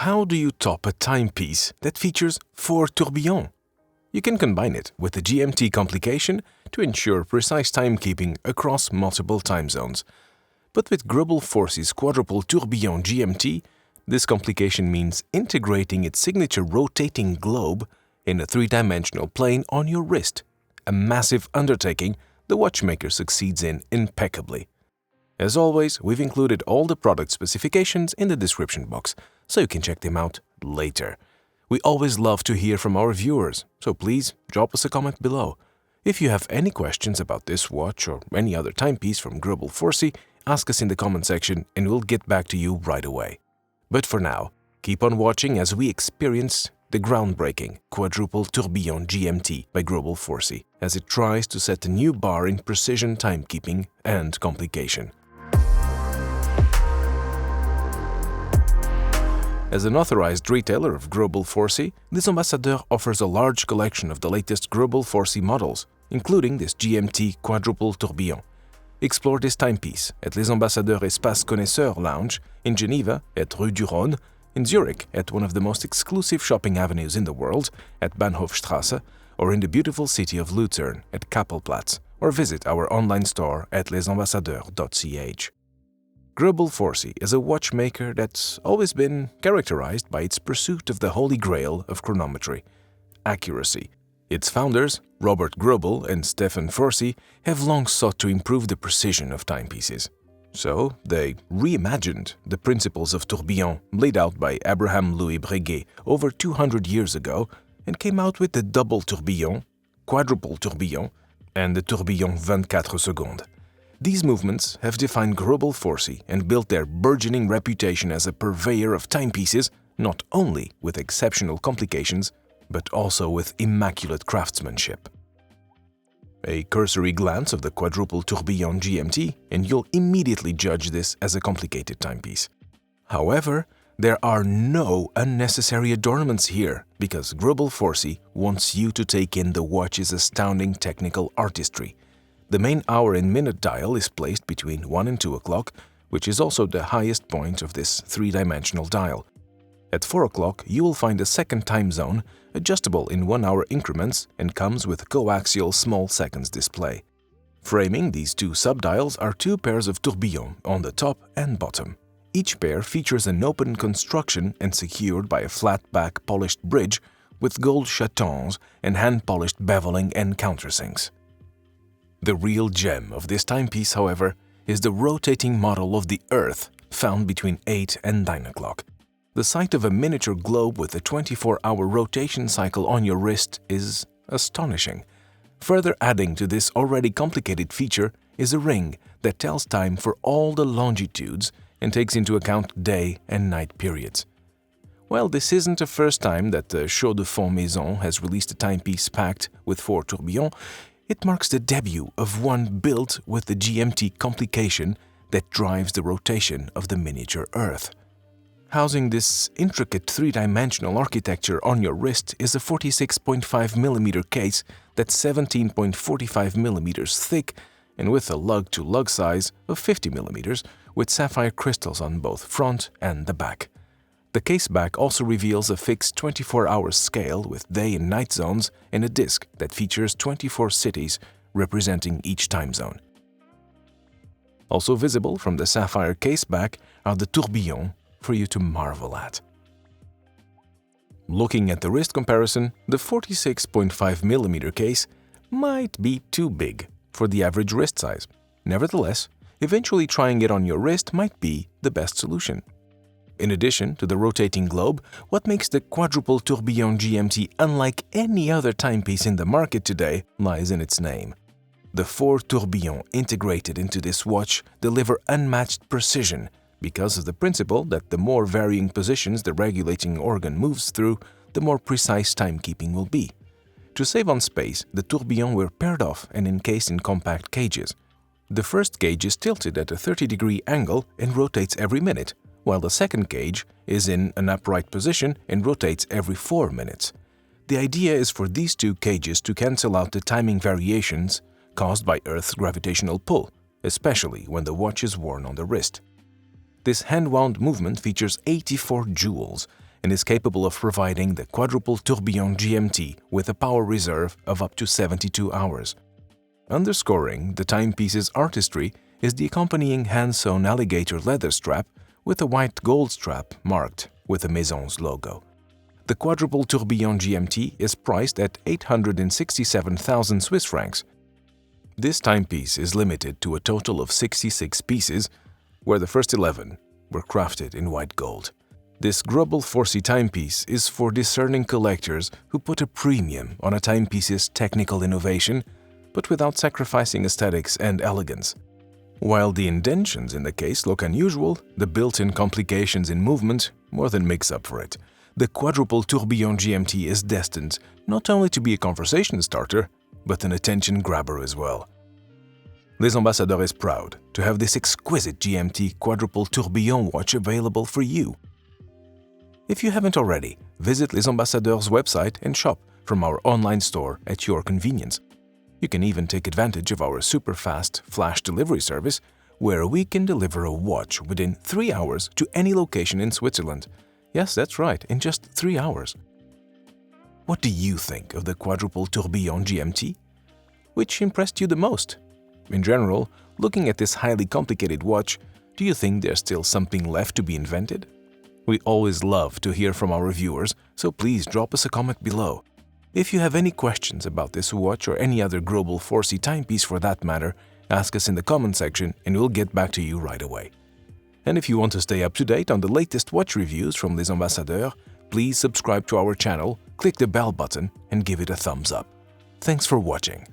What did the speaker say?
how do you top a timepiece that features 4 tourbillons? You can combine it with the GMT complication to ensure precise timekeeping across multiple time zones. But with Greubel Forsey's Quadruple Tourbillon GMT, this complication means integrating its signature rotating globe in a 3-dimensional plane on your wrist, a massive undertaking the watchmaker succeeds in impeccably. As always, we've included all the product specifications in the description box, so you can check them out later. We always love to hear from our viewers, so please drop us a comment below. If you have any questions about this watch or any other timepiece from Greubel Forsey, ask us in the comment section and we'll get back to you right away. But for now, keep on watching as we experience the groundbreaking Quadruple Tourbillon GMT by Greubel Forsey as it tries to set a new bar in precision timekeeping and complication. As an authorized retailer of Greubel Forsey, Les Ambassadeurs offers a large collection of the latest Greubel Forsey models, including this GMT Quadruple Tourbillon. Explore this timepiece at Les Ambassadeurs Espace Connaisseur Lounge in Geneva at Rue du Rhône, in Zurich at one of the most exclusive shopping avenues in the world at Bahnhofstrasse, or in the beautiful city of Lucerne at Kappelplatz, or visit our online store at lesambassadeurs.ch. Greubel Forsey is a watchmaker that's always been characterized by its pursuit of the holy grail of chronometry, accuracy. Its founders, Robert Greubel and Stefan Forsey, have long sought to improve the precision of timepieces. So, they reimagined the principles of tourbillon laid out by Abraham Louis Breguet over 200 years ago and came out with the double tourbillon, quadruple tourbillon, and the tourbillon 24 secondes. These movements have defined Greubel Forsey and built their burgeoning reputation as a purveyor of timepieces, not only with exceptional complications, but also with immaculate craftsmanship. A cursory glance of the Quadruple Tourbillon GMT and you'll immediately judge this as a complicated timepiece. However, there are no unnecessary adornments here because Greubel Forsey wants you to take in the watch's astounding technical artistry. The main hour and minute dial is placed between 1 and 2 o'clock, which is also the highest point of this 3-dimensional dial. At 4 o'clock, you will find a second time zone, adjustable in 1-hour increments and comes with coaxial small seconds display. Framing these two subdials are 2 pairs of tourbillons on the top and bottom. Each pair features an open construction and secured by a flat-back polished bridge with gold chatons and hand-polished beveling and countersinks. The real gem of this timepiece, however, is the rotating model of the Earth found between 8 and 9 o'clock. The sight of a miniature globe with a 24-hour rotation cycle on your wrist is astonishing. Further adding to this already complicated feature is a ring that tells time for all the longitudes and takes into account day and night periods. Well, this isn't the first time that the Show de Fond Maison has released a timepiece packed with 4 tourbillons. It marks the debut of one built with the GMT complication that drives the rotation of the miniature Earth. Housing this intricate 3-dimensional architecture on your wrist is a 46.5mm case that's 17.45 millimeters thick and with a lug-to-lug size of 50 millimeters with sapphire crystals on both front and the back. The case back also reveals a fixed 24-hour scale with day and night zones and a disc that features 24 cities representing each time zone. Also visible from the sapphire case back are the tourbillons for you to marvel at. Looking at the wrist comparison, the 46.5mm case might be too big for the average wrist size. Nevertheless, eventually trying it on your wrist might be the best solution. In addition to the rotating globe, what makes the Quadruple Tourbillon GMT unlike any other timepiece in the market today lies in its name. The 4 tourbillons integrated into this watch deliver unmatched precision because of the principle that the more varying positions the regulating organ moves through, the more precise timekeeping will be. To save on space, the tourbillons were paired off and encased in compact cages. The first cage is tilted at a 30-degree angle and rotates every minute, while the second cage is in an upright position and rotates every 4 minutes. The idea is for these 2 cages to cancel out the timing variations caused by Earth's gravitational pull, especially when the watch is worn on the wrist. This hand-wound movement features 84 jewels and is capable of providing the Quadruple Tourbillon GMT with a power reserve of up to 72 hours. Underscoring the timepiece's artistry is the accompanying hand-sewn alligator leather strap with a white gold strap marked with the maison's logo. The Quadruple Tourbillon GMT is priced at 867,000 Swiss francs. This timepiece is limited to a total of 66 pieces, where the first 11 were crafted in white gold. This Greubel Forsey timepiece is for discerning collectors who put a premium on a timepiece's technical innovation, but without sacrificing aesthetics and elegance. While the indentions in the case look unusual, the built-in complications in movement more than makes up for it. The Quadruple Tourbillon GMT is destined not only to be a conversation starter, but an attention grabber as well. Les Ambassadeurs is proud to have this exquisite GMT Quadruple Tourbillon watch available for you. If you haven't already, visit Les Ambassadeurs' website and shop from our online store at your convenience. You can even take advantage of our super-fast flash delivery service, where we can deliver a watch within 3 hours to any location in Switzerland. Yes, that's right, in just 3 hours. What do you think of the Quadruple Tourbillon GMT? Which impressed you the most? In general, looking at this highly complicated watch, do you think there's still something left to be invented? We always love to hear from our viewers, so please drop us a comment below. If you have any questions about this watch or any other Greubel Forsey timepiece for that matter, ask us in the comment section and we'll get back to you right away. And if you want to stay up to date on the latest watch reviews from Les Ambassadeurs, please subscribe to our channel, click the bell button and give it a thumbs up. Thanks for watching.